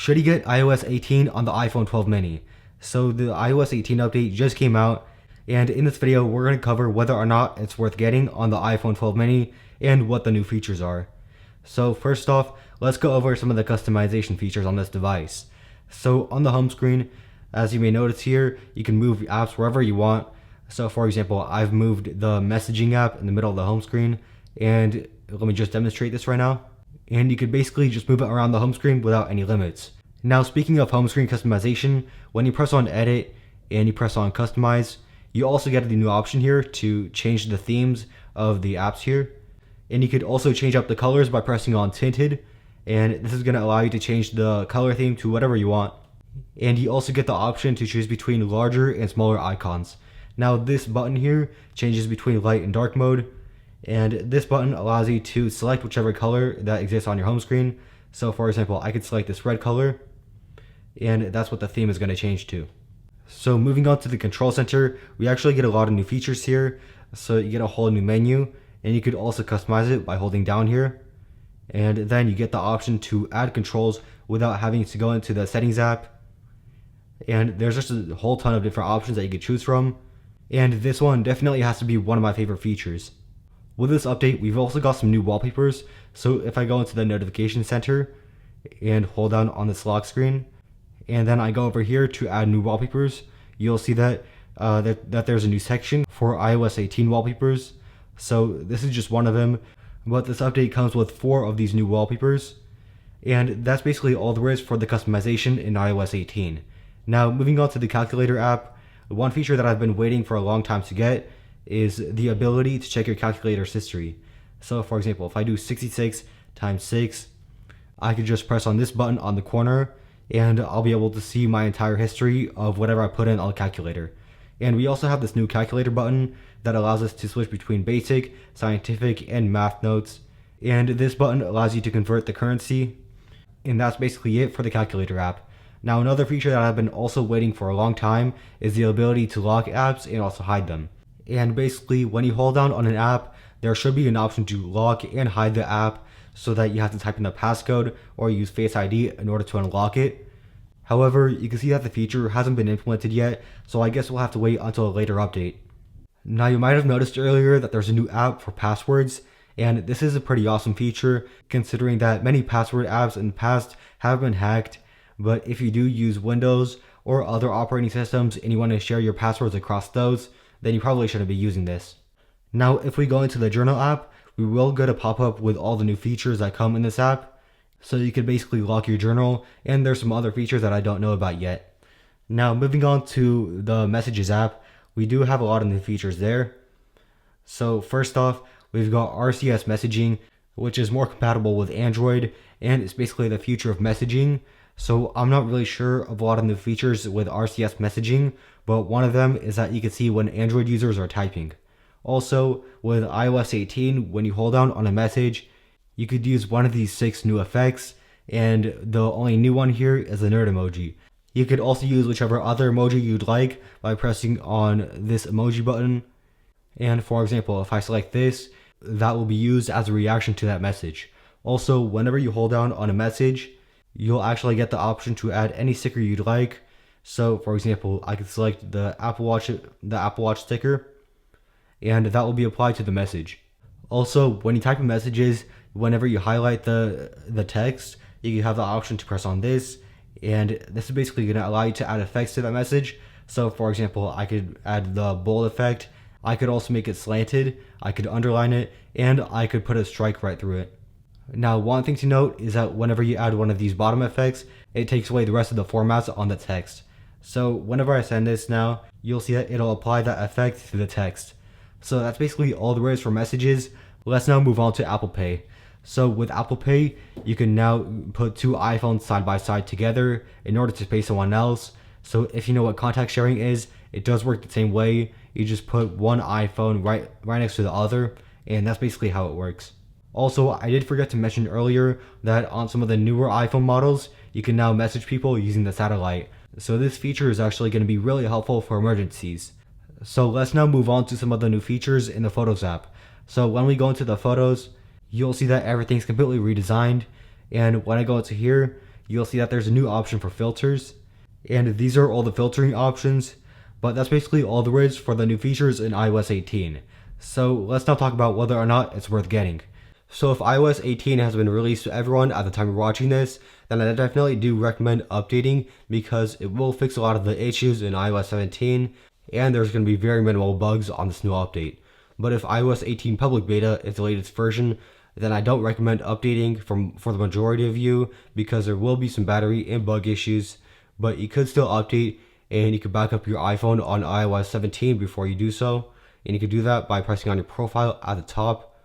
should you get iOS 18 on the iPhone 12 mini? So the iOS 18 update just came out, and in this video we're going to cover whether or not it's worth getting on the iPhone 12 mini and what the new features are. So first off, let's go over some of the customization features on this device. So on the home screen, as you may notice here, you can move apps wherever you want. So for example, I've moved the messaging app in the middle of the home screen, and let me just demonstrate this right now. And you could basically just move it around the home screen without any limits. Now speaking of home screen customization, when you press on edit and you press on customize, you also get the new option here to change the themes of the apps here. And you could also change up the colors by pressing on tinted, and this is going to allow you to change the color theme to whatever you want. And you also get the option to choose between larger and smaller icons. Now this button here changes between light and dark mode, and this button allows you to select whichever color that exists on your home screen. So for example, I could select this red color, and that's what the theme is going to change to. So moving on to the control center, we actually get a lot of new features here. So you get a whole new menu, and you could also customize it by holding down here. And then you get the option to add controls without having to go into the settings app. And there's just a whole ton of different options that you could choose from. And this one definitely has to be one of my favorite features. With this update, we've also got some new wallpapers. So if I go into the notification center and hold down on this lock screen, and then I go over here to add new wallpapers, you'll see that that there's a new section for iOS 18 wallpapers. So this is just one of them, but this update comes with 4 of these new wallpapers. And that's basically all there is for the customization in iOS 18. Now moving on to the calculator app, one feature that I've been waiting for a long time to get is the ability to check your calculator's history. So for example, if I do 66 times 6, I could just press on this button on the corner, and I'll be able to see my entire history of whatever I put in on the calculator. And we also have this new calculator button that allows us to switch between basic, scientific, and math notes. And this button allows you to convert the currency. And that's basically it for the calculator app. Now another feature that I've been also waiting for a long time is the ability to lock apps and also hide them. And basically when you hold down on an app, there should be an option to lock and hide the app, so that you have to type in a passcode or use Face ID in order to unlock it. However, you can see that the feature hasn't been implemented yet, so I guess we'll have to wait until a later update. Now you might have noticed earlier that there's a new app for passwords, and this is a pretty awesome feature considering that many password apps in the past have been hacked. But if you do use Windows or other operating systems and you want to share your passwords across those, then you probably shouldn't be using this. Now if we go into the journal app, we will get a pop-up with all the new features that come in this app. So you can basically lock your journal, and there's some other features that I don't know about yet. Now moving on to the messages app, we do have a lot of new features there. So first off, we've got RCS messaging, which is more compatible with Android, and it's basically the future of messaging. So I'm not really sure of a lot of the features with RCS messaging, but one of them is that you can see when Android users are typing. Also, with iOS 18, when you hold down on a message, you could use one of these 6 new effects, and the only new one here is the nerd emoji. You could also use whichever other emoji you'd like by pressing on this emoji button. And for example, if I select this, that will be used as a reaction to that message. Also, whenever you hold down on a message, you'll actually get the option to add any sticker you'd like. So for example, I could select the Apple Watch sticker, and that will be applied to the message. Also, when you type in messages, whenever you highlight the text, you have the option to press on this, and this is basically going to allow you to add effects to that message. So for example, I could add the bold effect, I could also make it slanted, I could underline it, and I could put a strike right through it. Now one thing to note is that whenever you add one of these bottom effects, it takes away the rest of the formats on the text. So whenever I send this now, you'll see that it'll apply that effect to the text. So that's basically all there is for messages. Let's now move on to Apple Pay. So with Apple Pay, you can now put 2 iPhones side by side together in order to pay someone else. So if you know what contact sharing is, it does work the same way. You just put one iPhone right next to the other, and that's basically how it works. Also, I did forget to mention earlier that on some of the newer iPhone models, you can now message people using the Sattelite. So this feature is actually going to be really helpful for emergencies. So let's now move on to some of the new features in the Photos app. So when we go into the Photos, you'll see that everything's completely redesigned. And when I go into here, you'll see that there's a new option for filters. And these are all the filtering options, but that's basically all there is for the new features in iOS 18. So let's now talk about whether or not it's worth getting. So if iOS 18 has been released to everyone at the time of watching this, then I definitely do recommend updating because it will fix a lot of the issues in iOS 17, and there's going to be very minimal bugs on this new update. But if iOS 18 public beta is the latest version, then I don't recommend updating for the majority of you because there will be some battery and bug issues, but you could still update and you could back up your iPhone on iOS 17 before you do so. And you can do that by pressing on your profile at the top.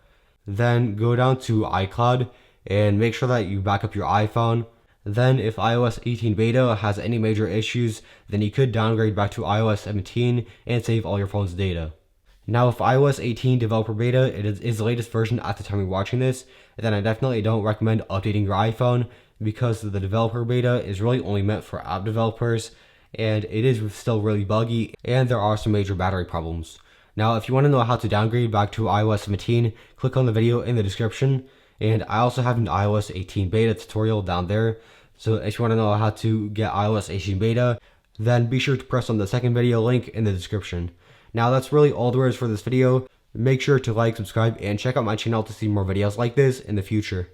Then go down to iCloud and make sure that you back up your iPhone. Then if iOS 18 beta has any major issues, then you could downgrade back to iOS 17 and save all your phone's data. Now if iOS 18 developer beta is the latest version at the time you're watching this, then I definitely don't recommend updating your iPhone because the developer beta is really only meant for app developers and it is still really buggy and there are some major battery problems. Now if you want to know how to downgrade back to iOS 17, click on the video in the description, and I also have an iOS 18 beta tutorial down there. So if you want to know how to get iOS 18 beta, then be sure to press on the second video link in the description. Now that's really all there is for this video. Make sure to like, subscribe, and check out my channel to see more videos like this in the future.